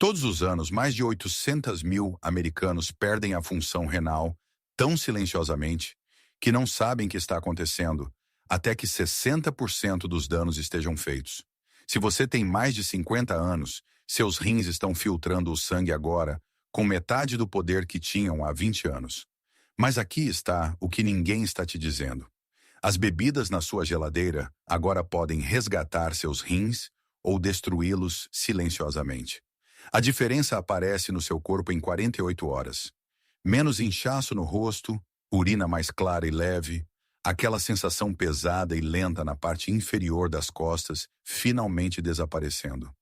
Todos os anos, mais de 800 mil americanos perdem a função renal tão silenciosamente que não sabem que está acontecendo, até que 60% dos danos estejam feitos. Se você tem mais de 50 anos, seus rins estão filtrando o sangue agora, com metade do poder que tinham há 20 anos. Mas aqui está o que ninguém está te dizendo. As bebidas na sua geladeira agora podem resgatar seus rins ou destruí-los silenciosamente. A diferença aparece no seu corpo em 48 horas. Menos inchaço no rosto, urina mais clara e leve, aquela sensação pesada e lenta na parte inferior das costas finalmente desaparecendo.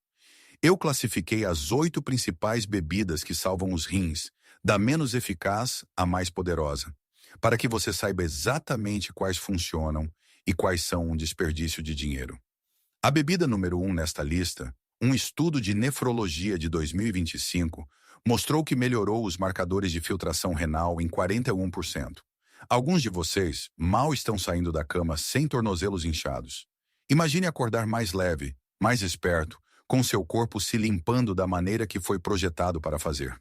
Eu classifiquei as 8 principais bebidas que salvam os rins, da menos eficaz à mais poderosa, para que você saiba exatamente quais funcionam e quais são um desperdício de dinheiro. A bebida número 1 nesta lista, um estudo de nefrologia de 2025, mostrou que melhorou os marcadores de filtração renal em 41%. Alguns de vocês mal estão saindo da cama sem tornozelos inchados. Imagine acordar mais leve, mais esperto, com seu corpo se limpando da maneira que foi projetado para fazer.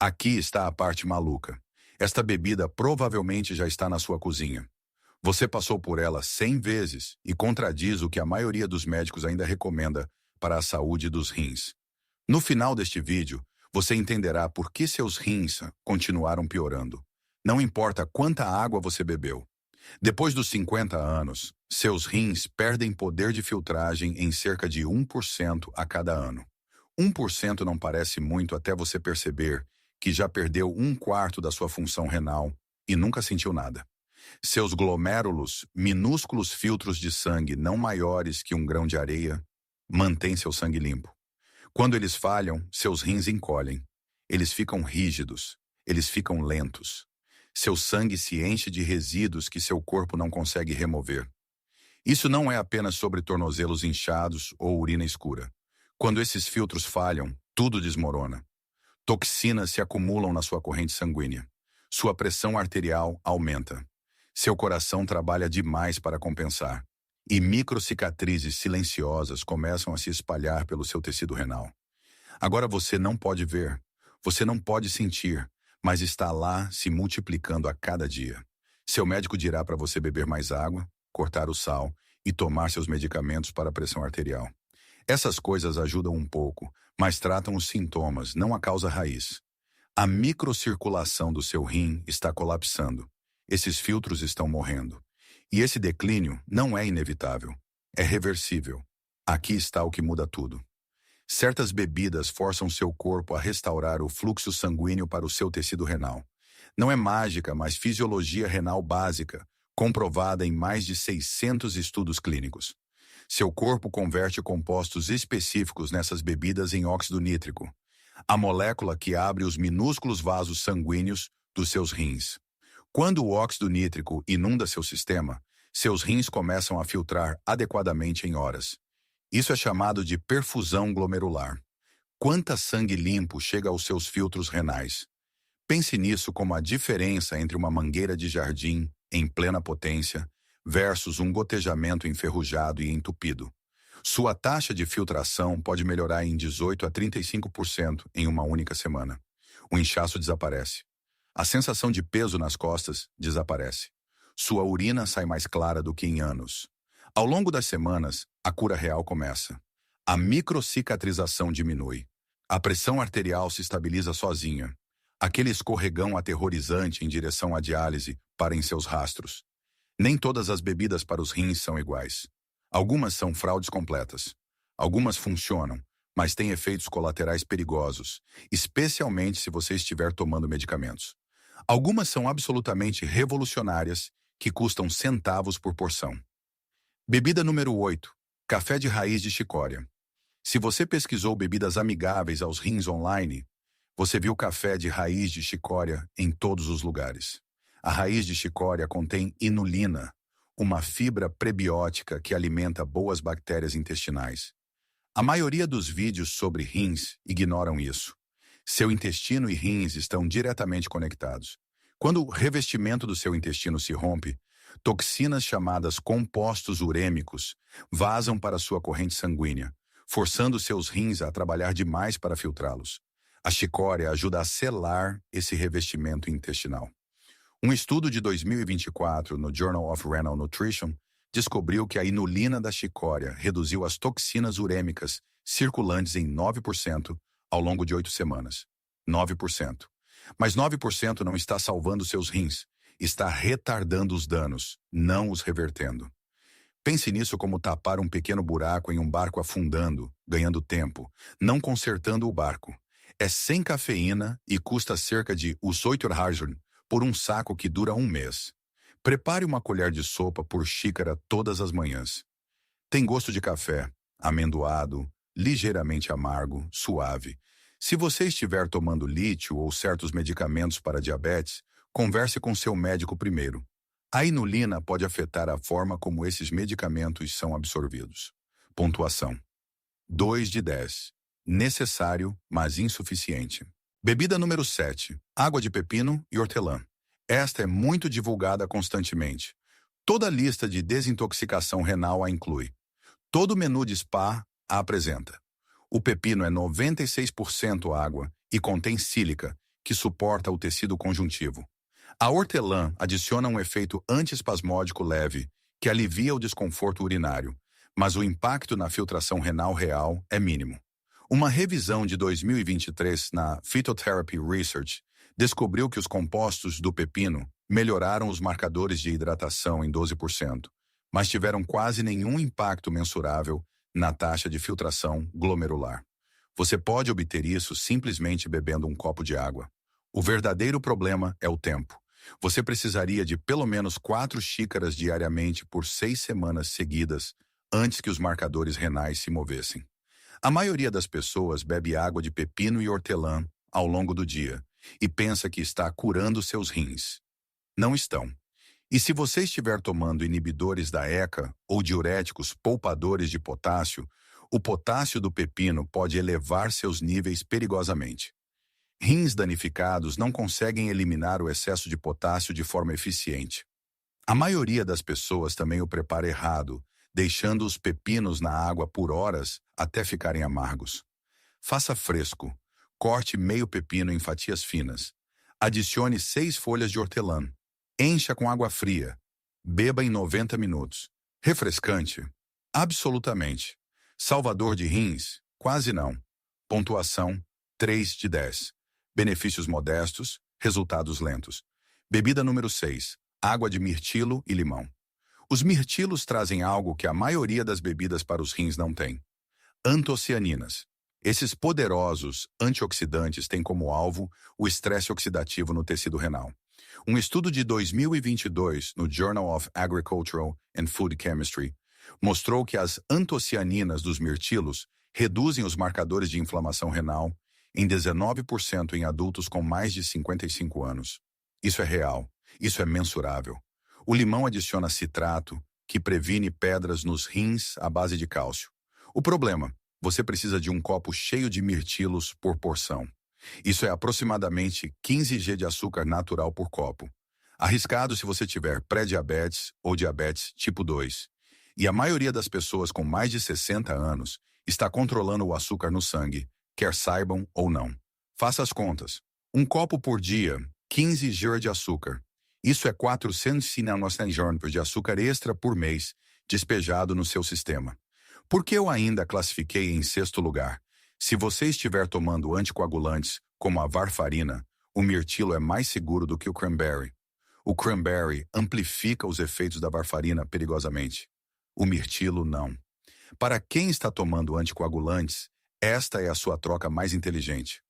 Aqui está a parte maluca. Esta bebida provavelmente já está na sua cozinha. Você passou por ela 100 vezes e contradiz o que a maioria dos médicos ainda recomenda para a saúde dos rins. No final deste vídeo, você entenderá por que seus rins continuaram piorando. Não importa quanta água você bebeu. Depois dos 50 anos, seus rins perdem poder de filtragem em cerca de 1% a cada ano. 1% não parece muito até você perceber que já perdeu 1/4 da sua função renal e nunca sentiu nada. Seus glomérulos, minúsculos filtros de sangue não maiores que um grão de areia, mantêm seu sangue limpo. Quando eles falham, seus rins encolhem. Eles ficam rígidos, eles ficam lentos. Seu sangue se enche de resíduos que seu corpo não consegue remover. Isso não é apenas sobre tornozelos inchados ou urina escura. Quando esses filtros falham, tudo desmorona. Toxinas se acumulam na sua corrente sanguínea. Sua pressão arterial aumenta. Seu coração trabalha demais para compensar. E microcicatrizes silenciosas começam a se espalhar pelo seu tecido renal. Agora você não pode ver, você não pode sentir, mas está lá se multiplicando a cada dia. Seu médico dirá para você beber mais água, cortar o sal e tomar seus medicamentos para a pressão arterial. Essas coisas ajudam um pouco, mas tratam os sintomas, não a causa raiz. A microcirculação do seu rim está colapsando. Esses filtros estão morrendo. E esse declínio não é inevitável, é reversível. Aqui está o que muda tudo. Certas bebidas forçam seu corpo a restaurar o fluxo sanguíneo para o seu tecido renal. Não é mágica, mas fisiologia renal básica, comprovada em mais de 600 estudos clínicos. Seu corpo converte compostos específicos nessas bebidas em óxido nítrico, a molécula que abre os minúsculos vasos sanguíneos dos seus rins. Quando o óxido nítrico inunda seu sistema, seus rins começam a filtrar adequadamente em horas. Isso é chamado de perfusão glomerular. Quanta sangue limpo chega aos seus filtros renais? Pense nisso como a diferença entre uma mangueira de jardim, em plena potência, versus um gotejamento enferrujado e entupido. Sua taxa de filtração pode melhorar em 18 a 35% em uma única semana. O inchaço desaparece. A sensação de peso nas costas desaparece. Sua urina sai mais clara do que em anos. Ao longo das semanas, a cura real começa. A microcicatrização diminui. A pressão arterial se estabiliza sozinha. Aquele escorregão aterrorizante em direção à diálise para em seus rastros. Nem todas as bebidas para os rins são iguais. Algumas são fraudes completas. Algumas funcionam, mas têm efeitos colaterais perigosos, especialmente se você estiver tomando medicamentos. Algumas são absolutamente revolucionárias, que custam centavos por porção. Bebida número 8. Café de raiz de chicória. Se você pesquisou bebidas amigáveis aos rins online, você viu café de raiz de chicória em todos os lugares. A raiz de chicória contém inulina, uma fibra prebiótica que alimenta boas bactérias intestinais. A maioria dos vídeos sobre rins ignoram isso. Seu intestino e rins estão diretamente conectados. Quando o revestimento do seu intestino se rompe, toxinas chamadas compostos urêmicos vazam para sua corrente sanguínea, forçando seus rins a trabalhar demais para filtrá-los. A chicória ajuda a selar esse revestimento intestinal. Um estudo de 2024 no Journal of Renal Nutrition descobriu que a inulina da chicória reduziu as toxinas urêmicas circulantes em 9% ao longo de 8 semanas. 9%. Mas 9% não está salvando seus rins, está retardando os danos, não os revertendo. Pense nisso como tapar um pequeno buraco em um barco afundando, ganhando tempo, não consertando o barco. É sem cafeína e custa cerca de R$ 8 por um saco que dura um mês. Prepare uma colher de sopa por xícara todas as manhãs. Tem gosto de café, amendoado, ligeiramente amargo, suave. Se você estiver tomando lítio ou certos medicamentos para diabetes, converse com seu médico primeiro. A inulina pode afetar a forma como esses medicamentos são absorvidos. Pontuação: 2 de 10. Necessário, mas insuficiente. Bebida número 7. Água de pepino e hortelã. Esta é muito divulgada constantemente. Toda lista de desintoxicação renal a inclui. Todo menu de spa a apresenta. O pepino é 96% água e contém sílica, que suporta o tecido conjuntivo. A hortelã adiciona um efeito antiespasmódico leve, que alivia o desconforto urinário, mas o impacto na filtração renal real é mínimo. Uma revisão de 2023 na Phytotherapy Research descobriu que os compostos do pepino melhoraram os marcadores de hidratação em 12%, mas tiveram quase nenhum impacto mensurável na taxa de filtração glomerular. Você pode obter isso simplesmente bebendo um copo de água. O verdadeiro problema é o tempo. Você precisaria de pelo menos 4 xícaras diariamente por 6 semanas seguidas antes que os marcadores renais se movessem. A maioria das pessoas bebe água de pepino e hortelã ao longo do dia e pensa que está curando seus rins. Não estão. E se você estiver tomando inibidores da ECA ou diuréticos poupadores de potássio, o potássio do pepino pode elevar seus níveis perigosamente. Rins danificados não conseguem eliminar o excesso de potássio de forma eficiente. A maioria das pessoas também o prepara errado, deixando os pepinos na água por horas até ficarem amargos. Faça fresco. Corte meio pepino em fatias finas. Adicione 6 folhas de hortelã. Encha com água fria. Beba em 90 minutos. Refrescante? Absolutamente. Salvador de rins? Quase não. Pontuação: 3 de 10. Benefícios modestos, resultados lentos. Bebida número 6. Água de mirtilo e limão. Os mirtilos trazem algo que a maioria das bebidas para os rins não tem: antocianinas. Esses poderosos antioxidantes têm como alvo o estresse oxidativo no tecido renal. Um estudo de 2022 no Journal of Agricultural and Food Chemistry mostrou que as antocianinas dos mirtilos reduzem os marcadores de inflamação renal em 19% em adultos com mais de 55 anos. Isso é real, isso é mensurável. O limão adiciona citrato, que previne pedras nos rins à base de cálcio. O problema: você precisa de um copo cheio de mirtilos por porção. Isso é aproximadamente 15 g de açúcar natural por copo. Arriscado se você tiver pré-diabetes ou diabetes tipo 2. E a maioria das pessoas com mais de 60 anos está controlando o açúcar no sangue, quer saibam ou não. Faça as contas. Um copo por dia, 15 g de açúcar. Isso é 400 de açúcar extra por mês, despejado no seu sistema. Por que eu ainda classifiquei em 6º lugar? Se você estiver tomando anticoagulantes, como a varfarina, o mirtilo é mais seguro do que o cranberry. O cranberry amplifica os efeitos da varfarina perigosamente. O mirtilo não. Para quem está tomando anticoagulantes, esta é a sua troca mais inteligente.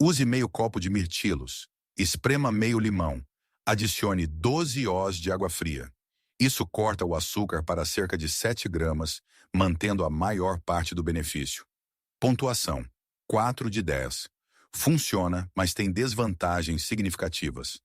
Use meio copo de mirtilos. Esprema meio limão. Adicione 12 oz de água fria. Isso corta o açúcar para cerca de 7 gramas, mantendo a maior parte do benefício. Pontuação: 4 de 10. Funciona, mas tem desvantagens significativas.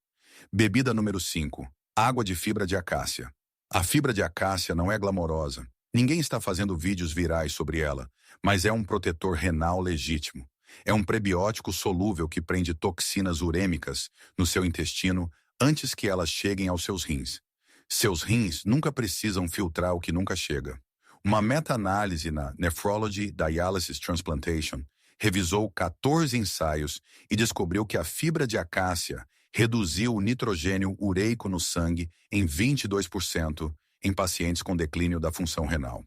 Bebida número 5. Água de fibra de acácia. A fibra de acácia não é glamourosa. Ninguém está fazendo vídeos virais sobre ela, mas é um protetor renal legítimo. É um prebiótico solúvel que prende toxinas urêmicas no seu intestino antes que elas cheguem aos seus rins. Seus rins nunca precisam filtrar o que nunca chega. Uma meta-análise na Nephrology Dialysis Transplantation revisou 14 ensaios e descobriu que a fibra de acácia reduziu o nitrogênio ureico no sangue em 22% em pacientes com declínio da função renal.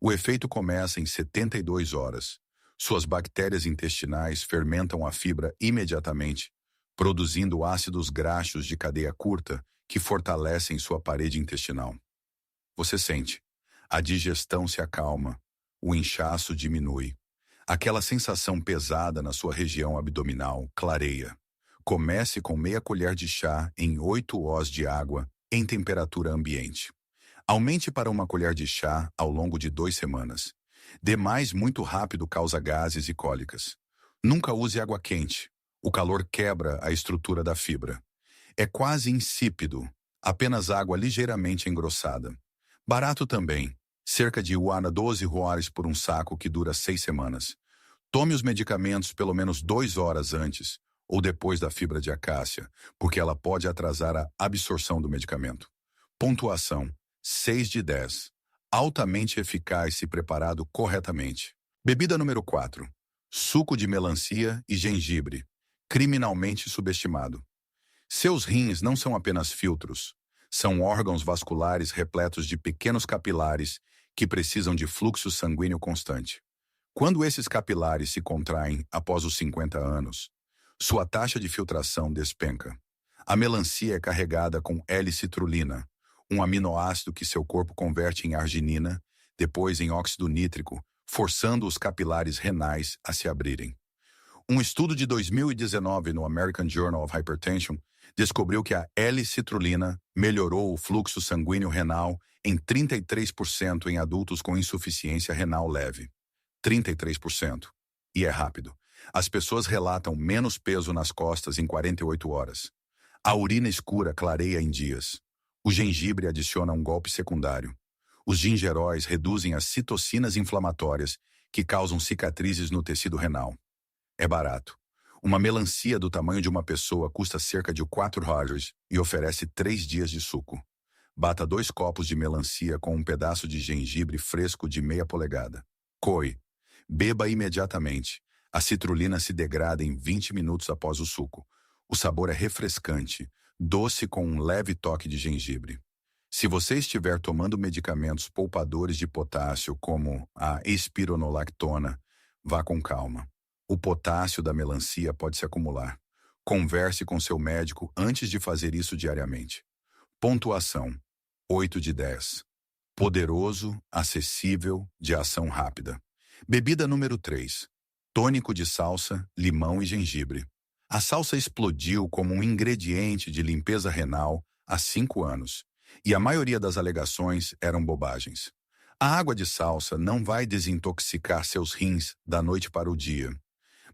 O efeito começa em 72 horas. Suas bactérias intestinais fermentam a fibra imediatamente, produzindo ácidos graxos de cadeia curta que fortalecem sua parede intestinal. Você sente. A digestão se acalma, o inchaço diminui. Aquela sensação pesada na sua região abdominal clareia. Comece com meia colher de chá em 8 oz de água em temperatura ambiente. Aumente para uma colher de chá ao longo de 2 semanas. Demais muito rápido causa gases e cólicas. Nunca use água quente. O calor quebra a estrutura da fibra. É quase insípido, apenas água ligeiramente engrossada. Barato também, cerca de $12 por um saco que dura 6 semanas. Tome os medicamentos pelo menos 2 horas antes ou depois da fibra de acácia, porque ela pode atrasar a absorção do medicamento. Pontuação: 6 de 10. Altamente eficaz se preparado corretamente. Bebida número 4. Suco de melancia e gengibre. Criminalmente subestimado. Seus rins não são apenas filtros. São órgãos vasculares repletos de pequenos capilares que precisam de fluxo sanguíneo constante. Quando esses capilares se contraem após os 50 anos, sua taxa de filtração despenca. A melancia é carregada com L-citrulina, um aminoácido que seu corpo converte em arginina, depois em óxido nítrico, forçando os capilares renais a se abrirem. Um estudo de 2019 no American Journal of Hypertension descobriu que a L-citrulina melhorou o fluxo sanguíneo renal em 33% em adultos com insuficiência renal leve. 33%. E é rápido. As pessoas relatam menos peso nas costas em 48 horas. A urina escura clareia em dias. O gengibre adiciona um golpe secundário. Os gingeróis reduzem as citocinas inflamatórias que causam cicatrizes no tecido renal. É barato. Uma melancia do tamanho de uma pessoa custa cerca de $4 e oferece 3 dias de suco. Bata 2 copos de melancia com um pedaço de gengibre fresco de meia polegada. Coe. Beba imediatamente. A citrulina se degrada em 20 minutos após o suco. O sabor é refrescante, doce com um leve toque de gengibre. Se você estiver tomando medicamentos poupadores de potássio, como a espironolactona, vá com calma. O potássio da melancia pode se acumular. Converse com seu médico antes de fazer isso diariamente. Pontuação: 8 de 10. Poderoso, acessível, de ação rápida. Bebida número 3. Tônico de salsa, limão e gengibre. A salsa explodiu como um ingrediente de limpeza renal há 5 anos, e a maioria das alegações eram bobagens. A água de salsa não vai desintoxicar seus rins da noite para o dia.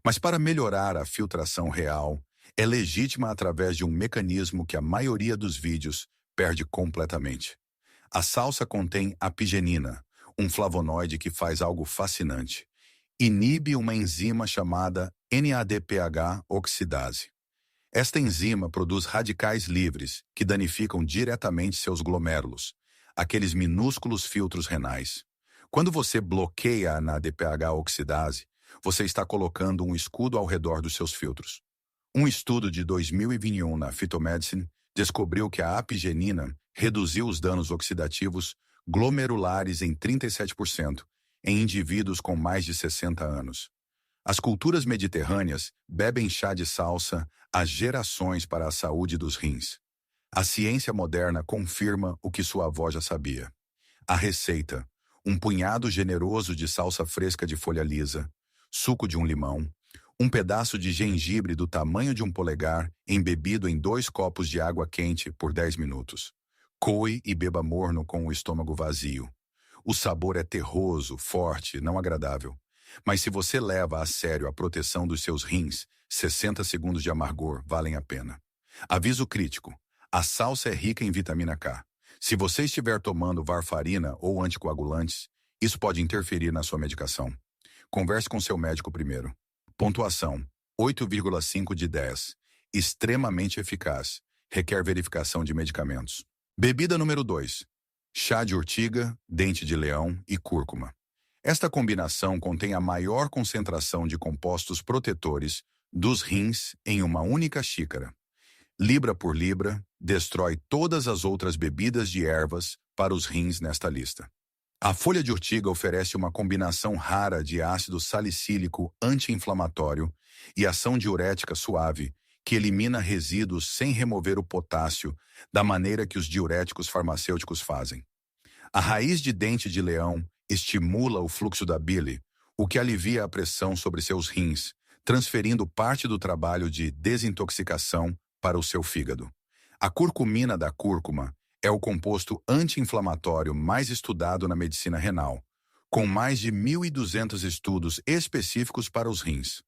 Mas para melhorar a filtração real, é legítima através de um mecanismo que a maioria dos vídeos perde completamente. A salsa contém apigenina, um flavonoide que faz algo fascinante. Inibe uma enzima chamada NADPH oxidase. Esta enzima produz radicais livres que danificam diretamente seus glomérulos, aqueles minúsculos filtros renais. Quando você bloqueia a NADPH oxidase, você está colocando um escudo ao redor dos seus filtros. Um estudo de 2021 na Phytomedicine descobriu que a apigenina reduziu os danos oxidativos glomerulares em 37% em indivíduos com mais de 60 anos. As culturas mediterrâneas bebem chá de salsa há gerações para a saúde dos rins. A ciência moderna confirma o que sua avó já sabia. A receita: um punhado generoso de salsa fresca de folha lisa, suco de um limão, um pedaço de gengibre do tamanho de um polegar embebido em 2 copos de água quente por 10 minutos. Coe e beba morno com o estômago vazio. O sabor é terroso, forte, não agradável. Mas se você leva a sério a proteção dos seus rins, 60 segundos de amargor valem a pena. Aviso crítico: a salsa é rica em vitamina K. Se você estiver tomando varfarina ou anticoagulantes, isso pode interferir na sua medicação. Converse com seu médico primeiro. Pontuação: 8,5 de 10. Extremamente eficaz. Requer verificação de medicamentos. Bebida número 2. chá de urtiga, dente de leão e cúrcuma. Esta combinação contém a maior concentração de compostos protetores dos rins em uma única xícara. Libra por libra, destrói todas as outras bebidas de ervas para os rins nesta lista. A folha de urtiga oferece uma combinação rara de ácido salicílico anti-inflamatório e ação diurética suave, que elimina resíduos sem remover o potássio, da maneira que os diuréticos farmacêuticos fazem. A raiz de dente de leão estimula o fluxo da bile, o que alivia a pressão sobre seus rins, transferindo parte do trabalho de desintoxicação para o seu fígado. A curcumina da cúrcuma é o composto anti-inflamatório mais estudado na medicina renal, com mais de 1.200 estudos específicos para os rins.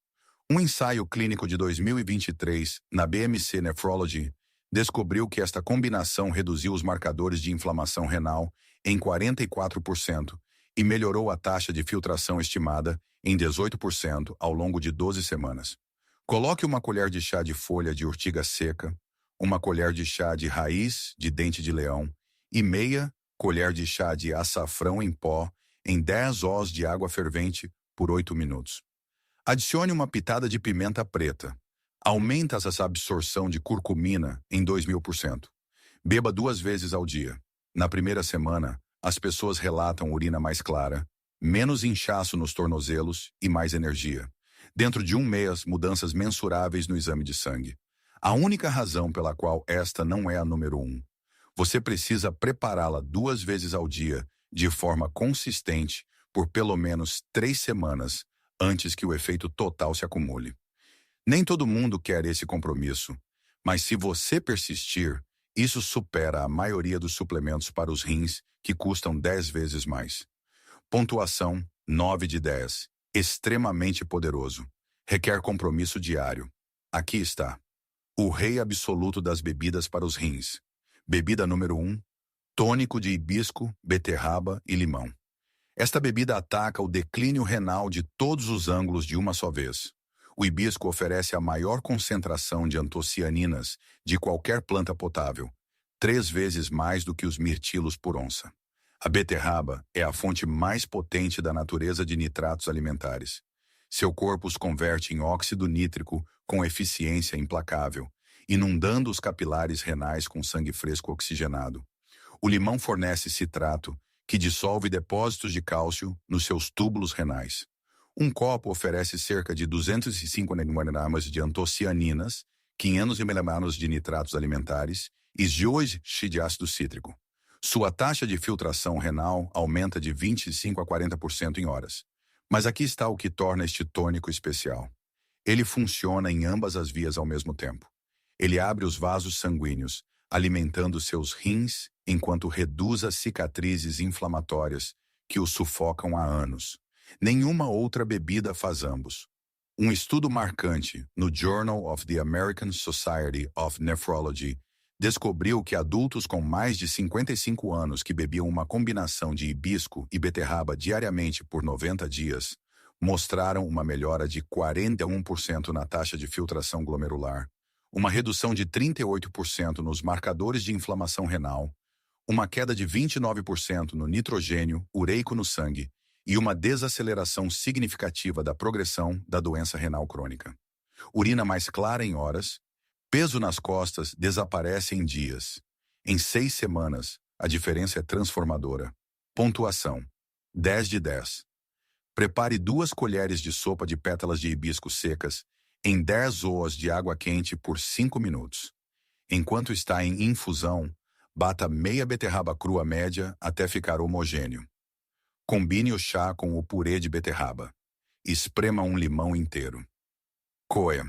Um ensaio clínico de 2023 na BMC Nephrology descobriu que esta combinação reduziu os marcadores de inflamação renal em 44% e melhorou a taxa de filtração estimada em 18% ao longo de 12 semanas. Coloque uma colher de chá de folha de urtiga seca, uma colher de chá de raiz de dente de leão e meia colher de chá de açafrão em pó em 10 ós de água fervente por 8 minutos. Adicione uma pitada de pimenta preta. Aumenta essa absorção de curcumina em 2.000%. Beba 2 vezes ao dia. Na primeira semana, as pessoas relatam urina mais clara, menos inchaço nos tornozelos e mais energia. Dentro de um mês, mudanças mensuráveis no exame de sangue. A única razão pela qual esta não é a número 1. Você precisa prepará-la 2 vezes ao dia, de forma consistente, por pelo menos 3 semanas, antes que o efeito total se acumule. Nem todo mundo quer esse compromisso, mas se você persistir, isso supera a maioria dos suplementos para os rins, que custam 10 vezes mais. Pontuação 9 de 10. Extremamente poderoso. Requer compromisso diário. Aqui está. O rei absoluto das bebidas para os rins. Bebida número 1. Tônico de hibisco, beterraba e limão. Esta bebida ataca o declínio renal de todos os ângulos de uma só vez. O hibisco oferece a maior concentração de antocianinas de qualquer planta potável, 3 vezes mais do que os mirtilos por onça. A beterraba é a fonte mais potente da natureza de nitratos alimentares. Seu corpo os converte em óxido nítrico com eficiência implacável, inundando os capilares renais com sangue fresco oxigenado. O limão fornece citrato, que dissolve depósitos de cálcio nos seus túbulos renais. Um copo oferece cerca de 205 mg de antocianinas, 500 mg de nitratos alimentares e 2 de ácido cítrico. Sua taxa de filtração renal aumenta de 25 a 40% em horas. Mas aqui está o que torna este tônico especial. Ele funciona em ambas as vias ao mesmo tempo. Ele abre os vasos sanguíneos, alimentando seus rins, enquanto reduz as cicatrizes inflamatórias que o sufocam há anos. Nenhuma outra bebida faz ambos. Um estudo marcante no Journal of the American Society of Nephrology descobriu que adultos com mais de 55 anos que bebiam uma combinação de hibisco e beterraba diariamente por 90 dias mostraram uma melhora de 41% na taxa de filtração glomerular, uma redução de 38% nos marcadores de inflamação renal, uma queda de 29% no nitrogênio ureico no sangue e uma desaceleração significativa da progressão da doença renal crônica. Urina mais clara em horas, peso nas costas desaparece em dias. Em 6 semanas, a diferença é transformadora. Pontuação: 10 de 10. Prepare 2 colheres de sopa de pétalas de hibisco secas em 10 oas de água quente por 5 minutos. Enquanto está em infusão, bata meia beterraba crua média até ficar homogêneo. Combine o chá com o purê de beterraba. Esprema um limão inteiro. Coe.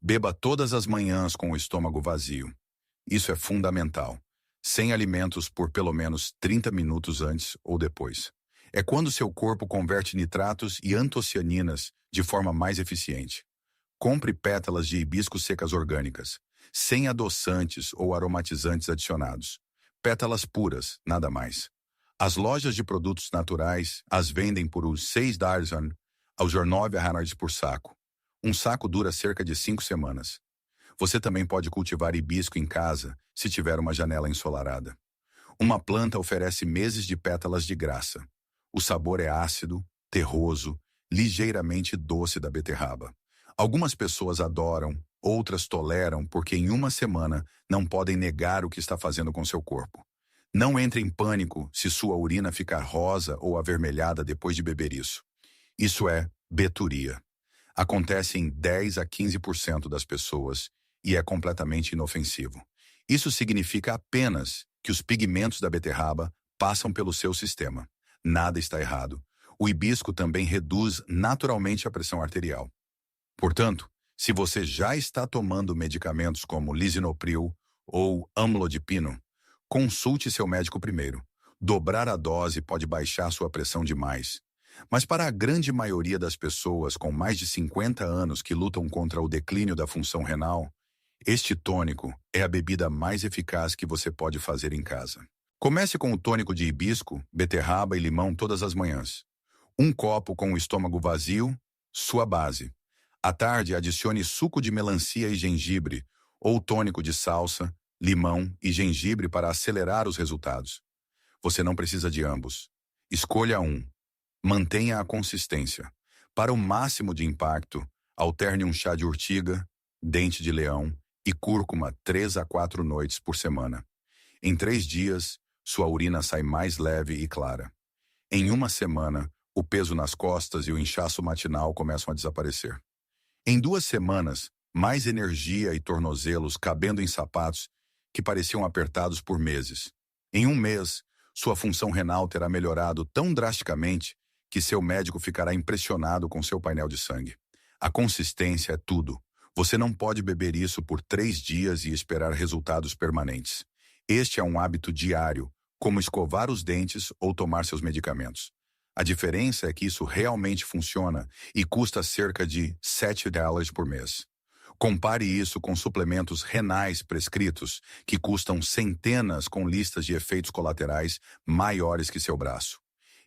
Beba todas as manhãs com o estômago vazio. Isso é fundamental. Sem alimentos por pelo menos 30 minutos antes ou depois. É quando seu corpo converte nitratos e antocianinas de forma mais eficiente. Compre pétalas de hibisco secas orgânicas, sem adoçantes ou aromatizantes adicionados. Pétalas puras, nada mais. As lojas de produtos naturais as vendem por uns $6 aos R$9 por saco. Um saco dura cerca de 5 semanas. Você também pode cultivar hibisco em casa se tiver uma janela ensolarada. Uma planta oferece meses de pétalas de graça. O sabor é ácido, terroso, ligeiramente doce da beterraba. Algumas pessoas adoram, outras toleram porque em uma semana não podem negar o que está fazendo com seu corpo. Não entre em pânico se sua urina ficar rosa ou avermelhada depois de beber isso. Isso é beturia. Acontece em 10 a 15% das pessoas e é completamente inofensivo. Isso significa apenas que os pigmentos da beterraba passam pelo seu sistema. Nada está errado. O hibisco também reduz naturalmente a pressão arterial. Portanto, se você já está tomando medicamentos como lisinopril ou amlodipino, consulte seu médico primeiro. Dobrar a dose pode baixar sua pressão demais. Mas para a grande maioria das pessoas com mais de 50 anos que lutam contra o declínio da função renal, este tônico é a bebida mais eficaz que você pode fazer em casa. Comece com o tônico de hibisco, beterraba e limão todas as manhãs. Um copo com o estômago vazio, sua base. À tarde, adicione suco de melancia e gengibre, ou tônico de salsa, limão e gengibre para acelerar os resultados. Você não precisa de ambos. Escolha um. Mantenha a consistência. Para o máximo de impacto, alterne um chá de urtiga, dente de leão e cúrcuma 3 a 4 noites por semana. Em 3 dias, sua urina sai mais leve e clara. Em uma semana, o peso nas costas e o inchaço matinal começam a desaparecer. Em 2 semanas, mais energia e tornozelos cabendo em sapatos que pareciam apertados por meses. Em 1 mês, sua função renal terá melhorado tão drasticamente que seu médico ficará impressionado com seu painel de sangue. A consistência é tudo. Você não pode beber isso por 3 dias e esperar resultados permanentes. Este é um hábito diário, como escovar os dentes ou tomar seus medicamentos. A diferença é que isso realmente funciona e custa cerca de $7 por mês. Compare isso com suplementos renais prescritos, que custam centenas com listas de efeitos colaterais maiores que seu braço.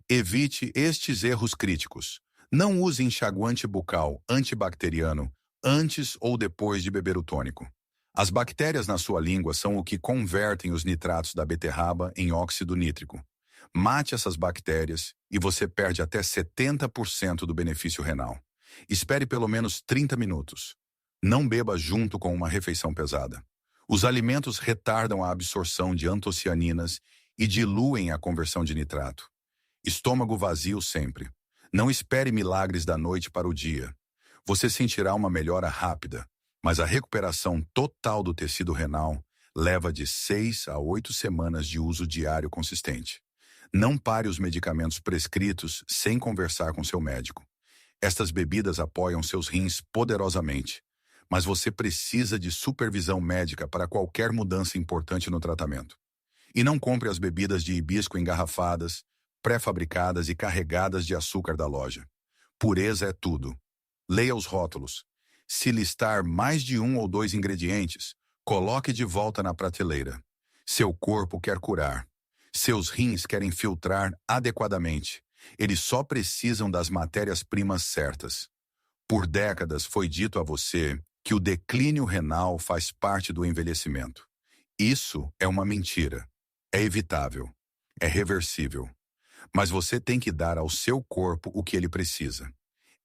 Evite estes erros críticos. Não use enxaguante bucal antibacteriano antes ou depois de beber o tônico. As bactérias na sua língua são o que convertem os nitratos da beterraba em óxido nítrico. Mate essas bactérias e você perde até 70% do benefício renal. Espere pelo menos 30 minutos. Não beba junto com uma refeição pesada. Os alimentos retardam a absorção de antocianinas e diluem a conversão de nitrato. Estômago vazio sempre. Não espere milagres da noite para o dia. Você sentirá uma melhora rápida, mas a recuperação total do tecido renal leva de 6 a 8 semanas de uso diário consistente. Não pare os medicamentos prescritos sem conversar com seu médico. Estas bebidas apoiam seus rins poderosamente, mas você precisa de supervisão médica para qualquer mudança importante no tratamento. E não compre as bebidas de hibisco engarrafadas, pré-fabricadas e carregadas de açúcar da loja. Pureza é tudo. Leia os rótulos. Se listar mais de 1 ou 2 ingredientes, coloque de volta na prateleira. Seu corpo quer curar. Seus rins querem filtrar adequadamente. Eles só precisam das matérias-primas certas. Por décadas foi dito a você que o declínio renal faz parte do envelhecimento. Isso é uma mentira. É evitável. É reversível. Mas você tem que dar ao seu corpo o que ele precisa.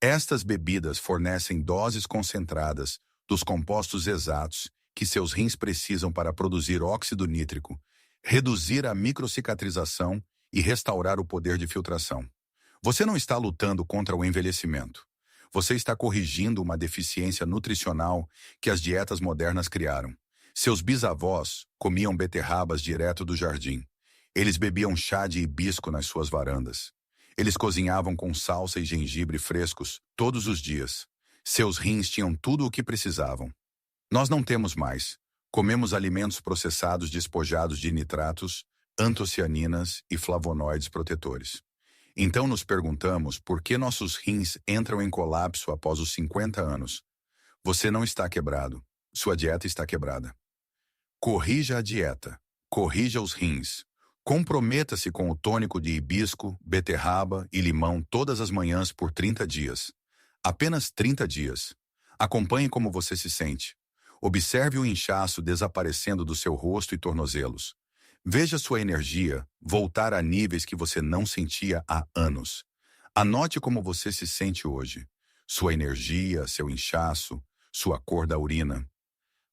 Estas bebidas fornecem doses concentradas dos compostos exatos que seus rins precisam para produzir óxido nítrico, reduzir a microcicatrização e restaurar o poder de filtração. Você não está lutando contra o envelhecimento. Você está corrigindo uma deficiência nutricional que as dietas modernas criaram. Seus bisavós comiam beterrabas direto do jardim. Eles bebiam chá de hibisco nas suas varandas. Eles cozinhavam com salsa e gengibre frescos todos os dias. Seus rins tinham tudo o que precisavam. Nós não temos mais. Comemos alimentos processados despojados de nitratos, antocianinas e flavonoides protetores. Então nos perguntamos por que nossos rins entram em colapso após os 50 anos. Você não está quebrado. Sua dieta está quebrada. Corrija a dieta. Corrija os rins. Comprometa-se com o tônico de hibisco, beterraba e limão todas as manhãs por 30 dias. Apenas 30 dias. Acompanhe como você se sente. Observe o inchaço desaparecendo do seu rosto e tornozelos. Veja sua energia voltar a níveis que você não sentia há anos. Anote como você se sente hoje. Sua energia, seu inchaço, sua cor da urina.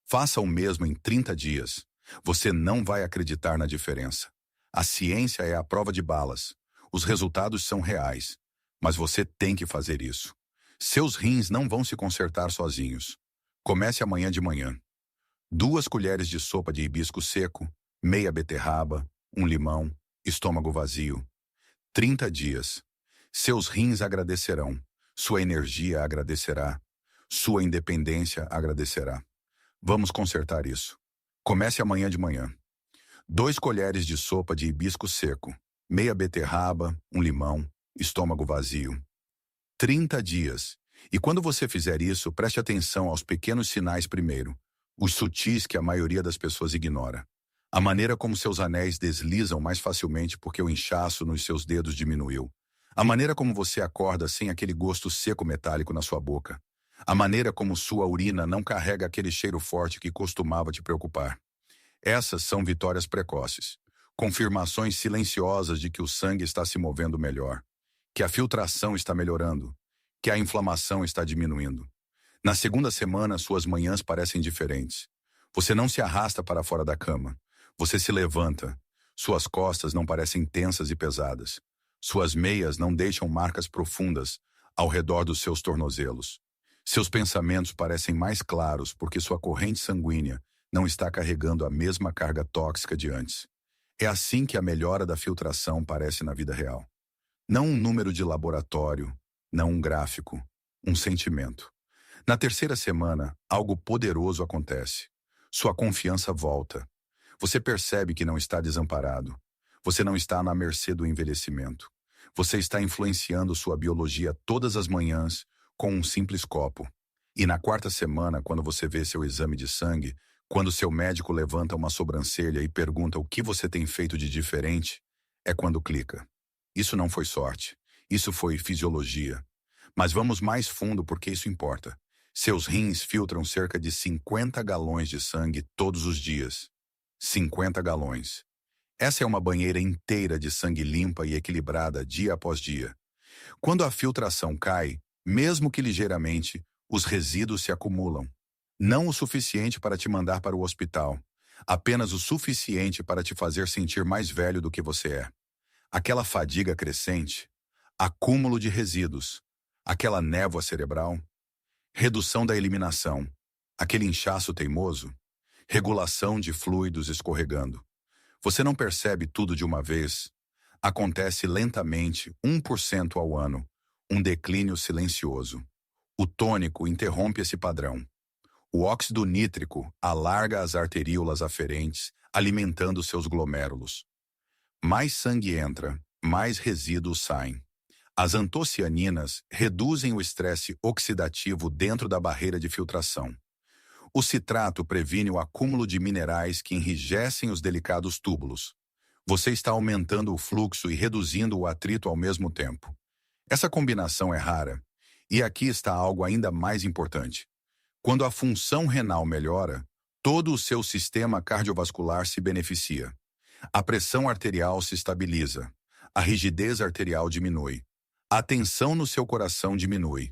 Faça o mesmo em 30 dias. Você não vai acreditar na diferença. A ciência é a prova de balas. Os resultados são reais. Mas você tem que fazer isso. Seus rins não vão se consertar sozinhos. Comece amanhã de manhã. 2 colheres de sopa de hibisco seco, meia beterraba, um limão, estômago vazio. 30 dias. Seus rins agradecerão. Sua energia agradecerá. Sua independência agradecerá. Vamos consertar isso. Comece amanhã de manhã. 2 colheres de sopa de hibisco seco, meia beterraba, um limão, estômago vazio. 30 dias. E quando você fizer isso, preste atenção aos pequenos sinais primeiro, os sutis que a maioria das pessoas ignora. A maneira como seus anéis deslizam mais facilmente porque o inchaço nos seus dedos diminuiu. A maneira como você acorda sem aquele gosto seco metálico na sua boca. A maneira como sua urina não carrega aquele cheiro forte que costumava te preocupar. Essas são vitórias precoces. Confirmações silenciosas de que o sangue está se movendo melhor. Que a filtração está melhorando. Que a inflamação está diminuindo. Na segunda semana, suas manhãs parecem diferentes. Você não se arrasta para fora da cama. Você se levanta. Suas costas não parecem tensas e pesadas. Suas meias não deixam marcas profundas ao redor dos seus tornozelos. Seus pensamentos parecem mais claros porque sua corrente sanguínea não está carregando a mesma carga tóxica de antes. É assim que a melhora da filtração parece na vida real. Não um número de laboratório, não um gráfico, um sentimento. Na terceira semana, algo poderoso acontece. Sua confiança volta. Você percebe que não está desamparado. Você não está na mercê do envelhecimento. Você está influenciando sua biologia todas as manhãs com um simples copo. E na quarta semana, quando você vê seu exame de sangue, quando seu médico levanta uma sobrancelha e pergunta o que você tem feito de diferente, é quando clica. Isso não foi sorte. Isso foi fisiologia. Mas vamos mais fundo porque isso importa. Seus rins filtram cerca de 50 galões de sangue todos os dias. 50 galões. Essa é uma banheira inteira de sangue limpa e equilibrada dia após dia. Quando a filtração cai, mesmo que ligeiramente, os resíduos se acumulam. Não o suficiente para te mandar para o hospital, apenas o suficiente para te fazer sentir mais velho do que você é. Aquela fadiga crescente, acúmulo de resíduos, aquela névoa cerebral, redução da eliminação, aquele inchaço teimoso, regulação de fluidos escorregando. Você não percebe tudo de uma vez. Acontece lentamente, 1% ao ano, um declínio silencioso. O tônico interrompe esse padrão. O óxido nítrico alarga as arteríolas aferentes, alimentando seus glomérulos. Mais sangue entra, mais resíduos saem. As antocianinas reduzem o estresse oxidativo dentro da barreira de filtração. O citrato previne o acúmulo de minerais que enrijecem os delicados túbulos. Você está aumentando o fluxo e reduzindo o atrito ao mesmo tempo. Essa combinação é rara. E aqui está algo ainda mais importante. Quando a função renal melhora, todo o seu sistema cardiovascular se beneficia. A pressão arterial se estabiliza. A rigidez arterial diminui. A tensão no seu coração diminui.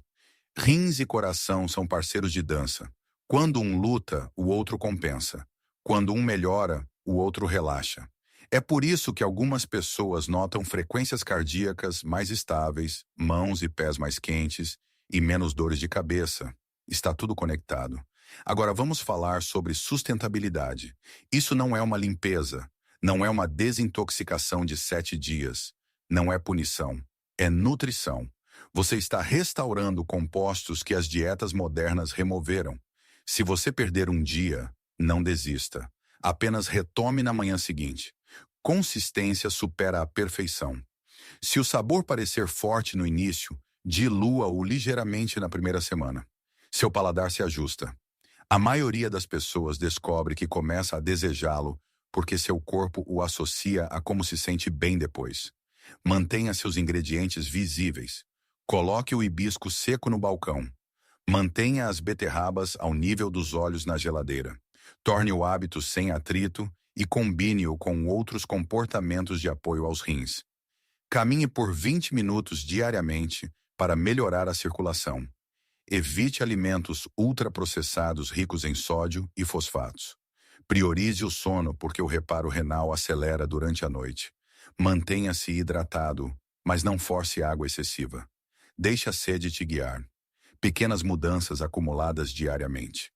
Rins e coração são parceiros de dança. Quando um luta, o outro compensa. Quando um melhora, o outro relaxa. É por isso que algumas pessoas notam frequências cardíacas mais estáveis, mãos e pés mais quentes e menos dores de cabeça. Está tudo conectado. Agora vamos falar sobre sustentabilidade. Isso não é uma limpeza, não é uma desintoxicação de 7 dias, não é punição, é nutrição. Você está restaurando compostos que as dietas modernas removeram. Se você perder um dia, não desista. Apenas retome na manhã seguinte. Consistência supera a perfeição. Se o sabor parecer forte no início, dilua-o ligeiramente na primeira semana. Seu paladar se ajusta. A maioria das pessoas descobre que começa a desejá-lo porque seu corpo o associa a como se sente bem depois. Mantenha seus ingredientes visíveis. Coloque o hibisco seco no balcão. Mantenha as beterrabas ao nível dos olhos na geladeira. Torne o hábito sem atrito e combine-o com outros comportamentos de apoio aos rins. Caminhe por 20 minutos diariamente para melhorar a circulação. Evite alimentos ultraprocessados ricos em sódio e fosfatos. Priorize o sono porque o reparo renal acelera durante a noite. Mantenha-se hidratado, mas não force água excessiva. Deixe a sede te guiar. Pequenas mudanças acumuladas diariamente.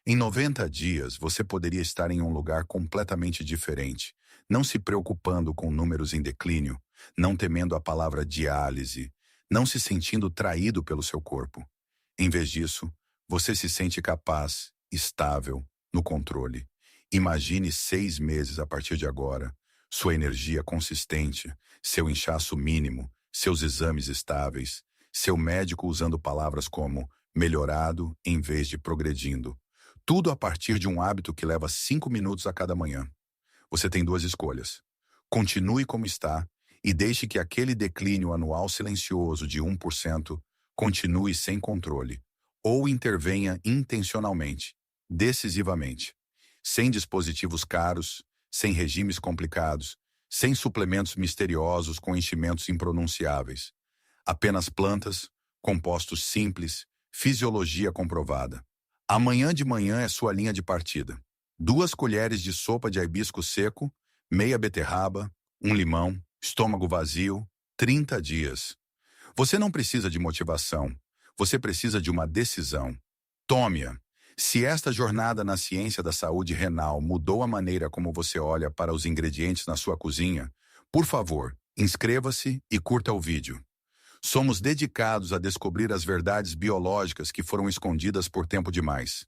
Em 90 dias, você poderia estar em um lugar completamente diferente, não se preocupando com números em declínio, não temendo a palavra diálise, não se sentindo traído pelo seu corpo. Em vez disso, você se sente capaz, estável, no controle. Imagine 6 meses a partir de agora, sua energia consistente, seu inchaço mínimo, seus exames estáveis, seu médico usando palavras como melhorado em vez de progredindo. Tudo a partir de um hábito que leva 5 minutos a cada manhã. Você tem 2 escolhas. Continue como está e deixe que aquele declínio anual silencioso de 1% continue sem controle. Ou intervenha intencionalmente, decisivamente, sem dispositivos caros, sem regimes complicados, sem suplementos misteriosos com enchimentos impronunciáveis. Apenas plantas, compostos simples, fisiologia comprovada. Amanhã de manhã é sua linha de partida. 2 colheres de sopa de hibisco seco, meia beterraba, 1 limão, estômago vazio, 30 dias. Você não precisa de motivação, você precisa de uma decisão. Tome-a. Se esta jornada na ciência da saúde renal mudou a maneira como você olha para os ingredientes na sua cozinha, por favor, inscreva-se e curta o vídeo. Somos dedicados a descobrir as verdades biológicas que foram escondidas por tempo demais.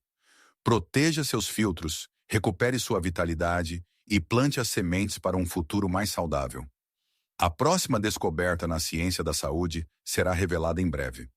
Proteja seus filtros, recupere sua vitalidade e plante as sementes para um futuro mais saudável. A próxima descoberta na ciência da saúde será revelada em breve.